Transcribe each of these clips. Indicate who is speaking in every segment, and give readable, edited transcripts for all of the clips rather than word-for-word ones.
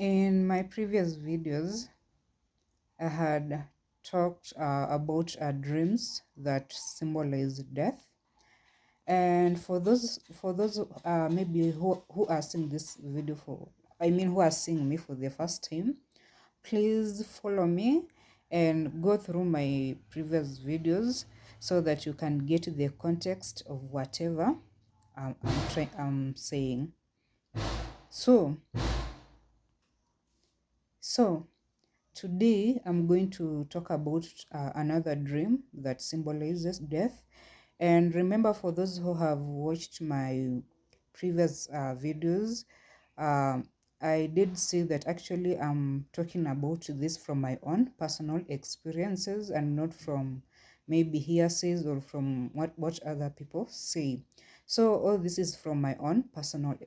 Speaker 1: In my previous videos, I had talked about dreams that symbolize death. And for those maybe who are seeing this video who are seeing me for the first time, please follow me and go through my previous videos so that you can get the context of whatever I'm saying. So, so today, I'm going to talk about another dream that symbolizes death. And remember, for those who have watched my previous videos, um, I did say that actually I'm talking about this from my own personal experiences and not from maybe hearsays or from what other people say. So all this is from my own personal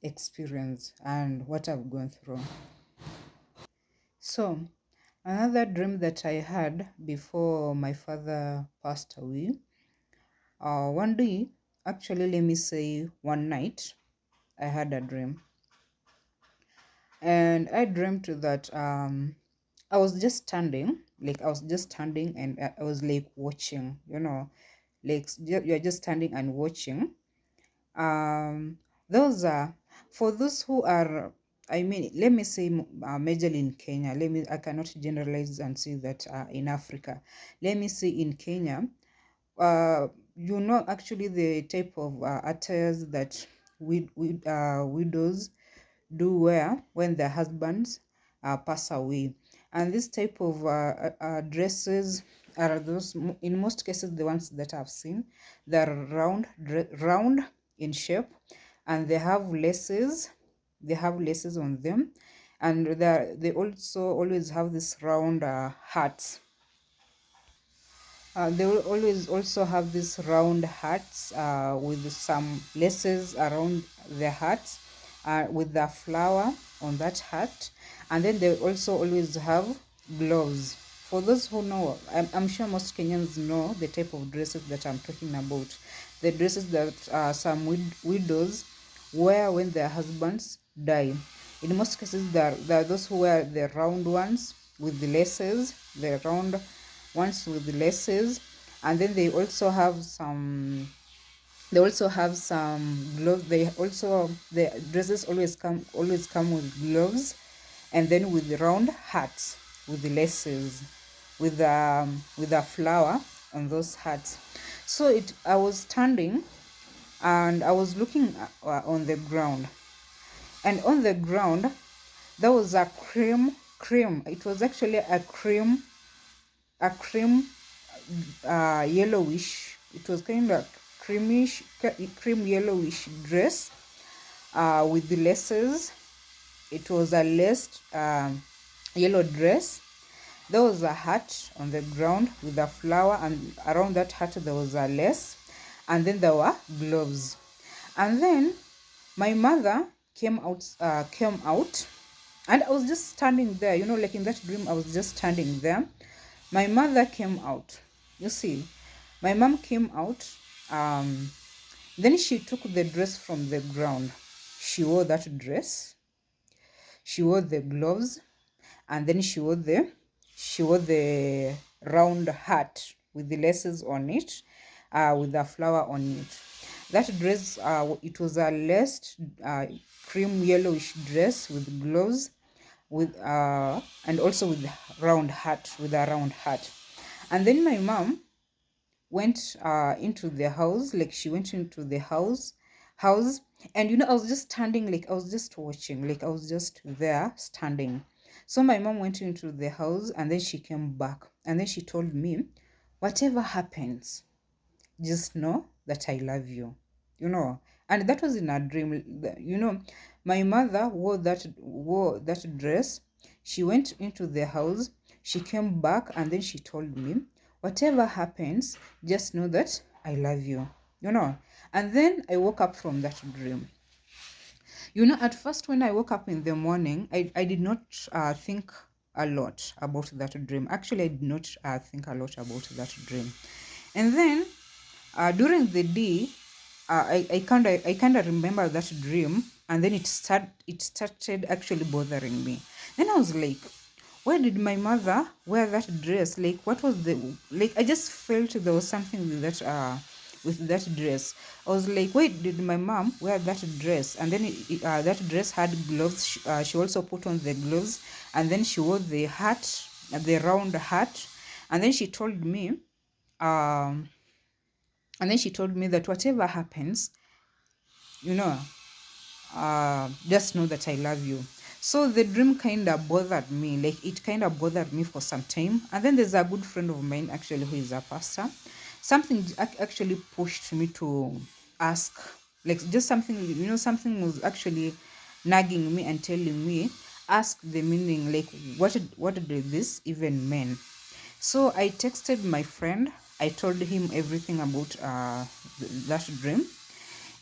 Speaker 1: experience and what I've gone through. So, another dream that I had before my father passed away, one day, actually, let me say one night, I had a dream. And I dreamt that I was just standing, and I was like watching, you're just standing and watching. Um, those are for those who are, I mean, let me say majorly in Kenya. I cannot generalize and say that in Africa. Let me say in Kenya, actually the type of attires that widows do wear when their husbands pass away. And this type of dresses are in most cases, the ones that I've seen. They're round in shape, and they have laces. They have laces on them, and they also always have this round hats. They will always also have these round hats with some laces around the hats, with the flower on that hat. And then they also always have gloves. For those who know, I'm sure most Kenyans know the type of dresses that I'm talking about. The dresses that some widows wear when their husbands die. In most cases, there are those who wear the round ones with the laces, the round ones with the laces, and then they also have some gloves. The dresses always come with gloves, and then with the round hats with the laces, with a flower on those hats. So it I was standing and I was looking on the ground, and on the ground there was a cream. It was actually a cream yellowish. It was kind of cream yellowish dress with the laces. It was a laced yellow dress. There was a hat on the ground with a flower, and around that hat there was a lace, and then there were gloves. And then my mother came out, and I was just standing there. Like in that dream, I was just standing there. My mother came out. You see, my mom came out. Um, then she took the dress from the ground. She wore that dress. She wore the gloves, and then she wore the round hat with the laces on it, with a flower on it. That dress, it was a laced cream yellowish dress with gloves, and also with a round hat. And then my mom went into the house. Like, she went into the house, and I was just standing, like I was just watching, like I was just there standing. So my mom went into the house, and then she came back, and then she told me, whatever happens, just know that I love you. you know and that was in a dream. My mother wore that dress. She went into the house, she came back, and then she told me, whatever happens, just know that I love you. And then I woke up from that dream. At first, when I woke up in the morning, I did not think a lot about that dream. Actually, I did not think a lot about that dream. And then during the day, I kind of remember that dream, and then it started actually bothering me. Then I was like, why did my mother wear that dress? Like, what was the, like, I just felt there was something with that dress. I was like, why did my mom wear that dress? And then that dress had gloves. She also put on the gloves, and then she wore the hat, the round hat. And then she told me, um that whatever happens, you know, just know that I love you. So the dream kind of bothered me, like it kind of bothered me for some time. And then there's a good friend of mine actually who is a pastor. Something actually pushed me to ask, like just something, something was actually nagging me and telling me, ask the meaning, like what did this even mean? So I texted my friend. I told him everything about that dream,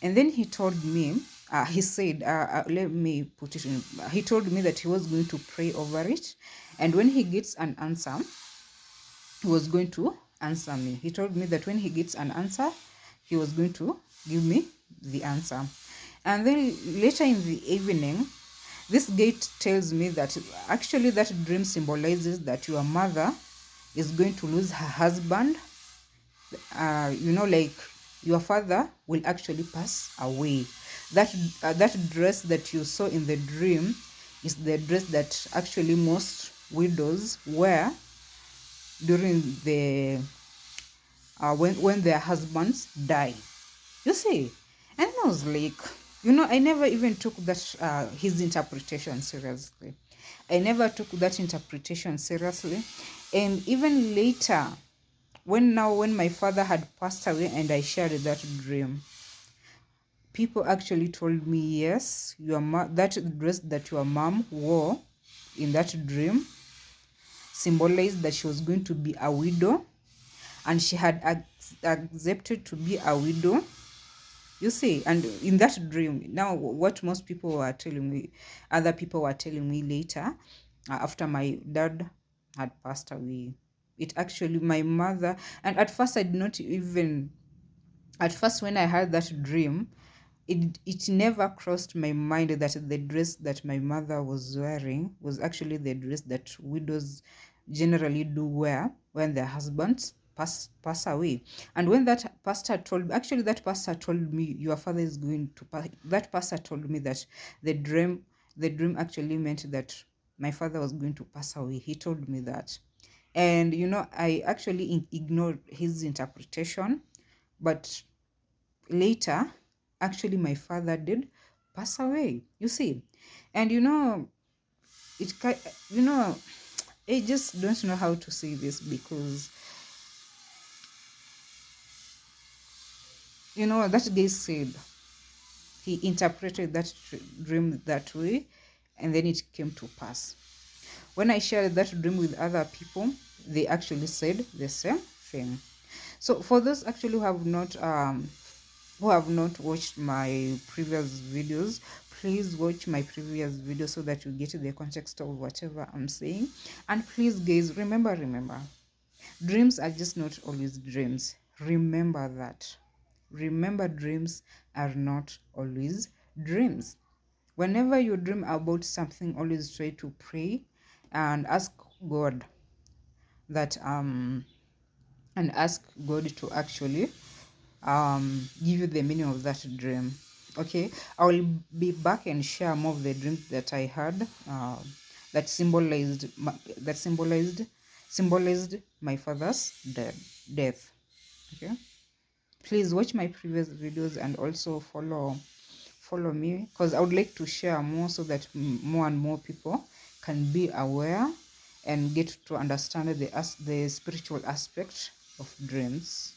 Speaker 1: and then he told me, he said, let me put it in, he told me that he was going to pray over it. And when he gets an answer, he was going to answer me. He told me that when he gets an answer, he was going to give me the answer. And then later in the evening, this gate tells me that actually that dream symbolizes that your mother is going to lose her husband. Like your father will actually pass away. That dress that you saw in the dream is the dress that actually most widows wear during the when their husbands die, you see. And I was like, I never even took that his interpretation seriously. I never took that interpretation seriously. And even later, when my father had passed away and I shared that dream, people actually told me, yes, that dress that your mom wore in that dream symbolized that she was going to be a widow, and she had accepted to be a widow. You see, and in that dream, now what most people were telling me, other people were telling me later, after my dad had passed away, it actually, my mother, and at first I did not even, at first when I had that dream, it never crossed my mind that the dress that my mother was wearing was actually the dress that widows generally do wear when their husbands pass away. And when that pastor told me, your father is going to pass, that pastor told me that the dream actually meant that my father was going to pass away. He told me that. And I actually ignored his interpretation. But later, actually my father did pass away, you see. And it you know I just don't know how to say this, because that guy said he interpreted that dream that way, and then it came to pass. When I shared that dream with other people, they actually said the same thing. So for those actually who have not watched my previous videos, please watch my previous video so that you get the context of whatever I'm saying. And please guys, remember, dreams are just not always dreams. Remember that. Remember, dreams are not always dreams. Whenever you dream about something, always try to pray and ask God that and ask God to actually give you the meaning of that dream. Okay, I will be back and share more of the dreams that I had, that symbolized my father's death. Okay, please watch my previous videos and also follow me, because I would like to share more so that more and more people can be aware and get to understand the spiritual aspect of dreams.